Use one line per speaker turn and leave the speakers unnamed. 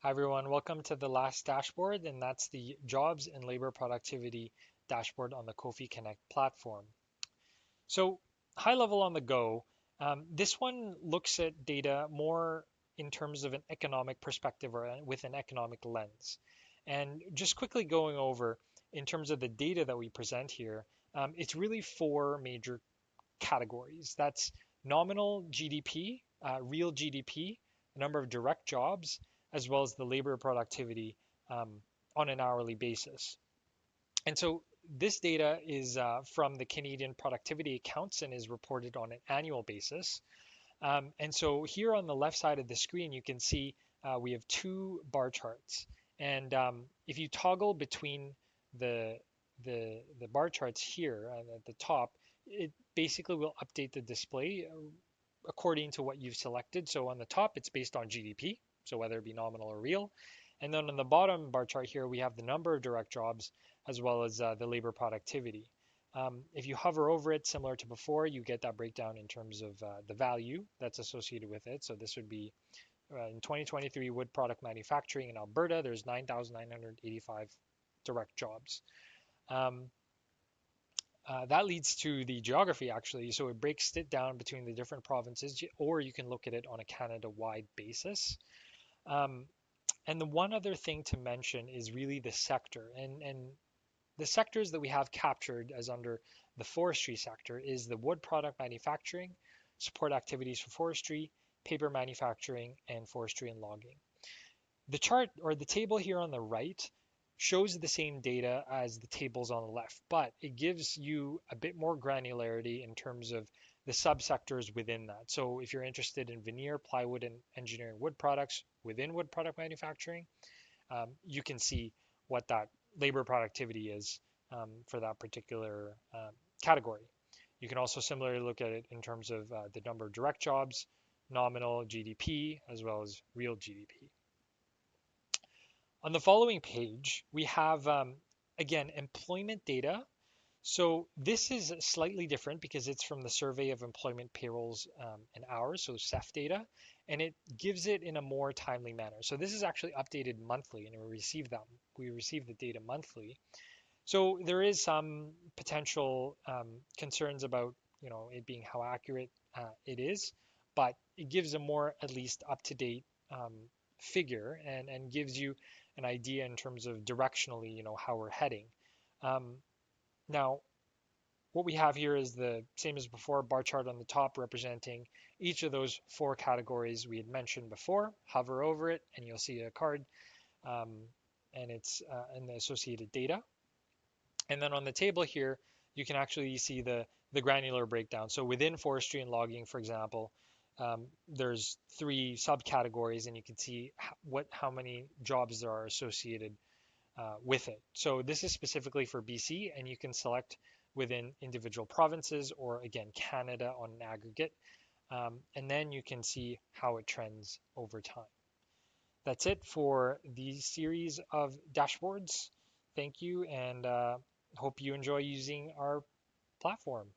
Hi everyone, welcome to the last dashboard, and that's the jobs and labor productivity dashboard on the Kofi Connect platform. So, high level on the go, this one looks at data more in terms of an economic perspective or with an economic lens. And just quickly going over in terms of the data that we present here, it's really four major categories. That's nominal GDP, real GDP, the number of direct jobs, as well as the labor productivity on an hourly basis. And so this data is from the Canadian Productivity Accounts and is reported on an annual basis. And so here on the left side of the screen, you can see we have two bar charts. And if you toggle between the, the bar charts here at the top, it basically will update the display according to what you've selected. So on the top, it's based on GDP, so whether it be nominal or real. And then on the bottom bar chart here, we have the number of direct jobs as well as the labor productivity. If you hover over it, similar to before, you get that breakdown in terms of the value that's associated with it. So this would be in 2023 wood product manufacturing in Alberta, there's 9,985 direct jobs. Um, that leads to the geography actually. So it breaks it down between the different provinces, or you can look at it on a Canada-wide basis. Um, and the one other thing to mention is really the sector. And the sectors that we have captured as under the forestry sector is the wood product manufacturing, support activities for forestry, paper manufacturing, and forestry and logging. The chart or the table here on the right shows the same data as the tables on the left, but it gives you a bit more granularity in terms of the subsectors within that. So if you're interested in veneer, plywood, and engineering wood products within wood product manufacturing, you can see what that labor productivity is for that particular category. You can also similarly look at it in terms of the number of direct jobs, nominal GDP, as well as real GDP. On the following page, we have, again, employment data. So this is slightly different because it's from the Survey of Employment Payrolls and Hours, so CEF data, and it gives it in a more timely manner. So this is actually updated monthly, and we receive the data monthly. So there is some potential concerns about, it being how accurate it is, but it gives a more at least up-to-date figure and gives you an idea in terms of directionally, how we're heading. Um, Now, what we have here is the same as before, bar chart on the top representing each of those four categories we had mentioned before. Hover over it and you'll see a card um, and the associated data. And then on the table here, you can actually see the granular breakdown. So within forestry and logging, for example, there's three subcategories, and you can see how many jobs there are associated with it. So this is specifically for BC, and you can select within individual provinces or again Canada on an aggregate, and then you can see how it trends over time. That's it for the series of dashboards. Thank you, and hope you enjoy using our platform.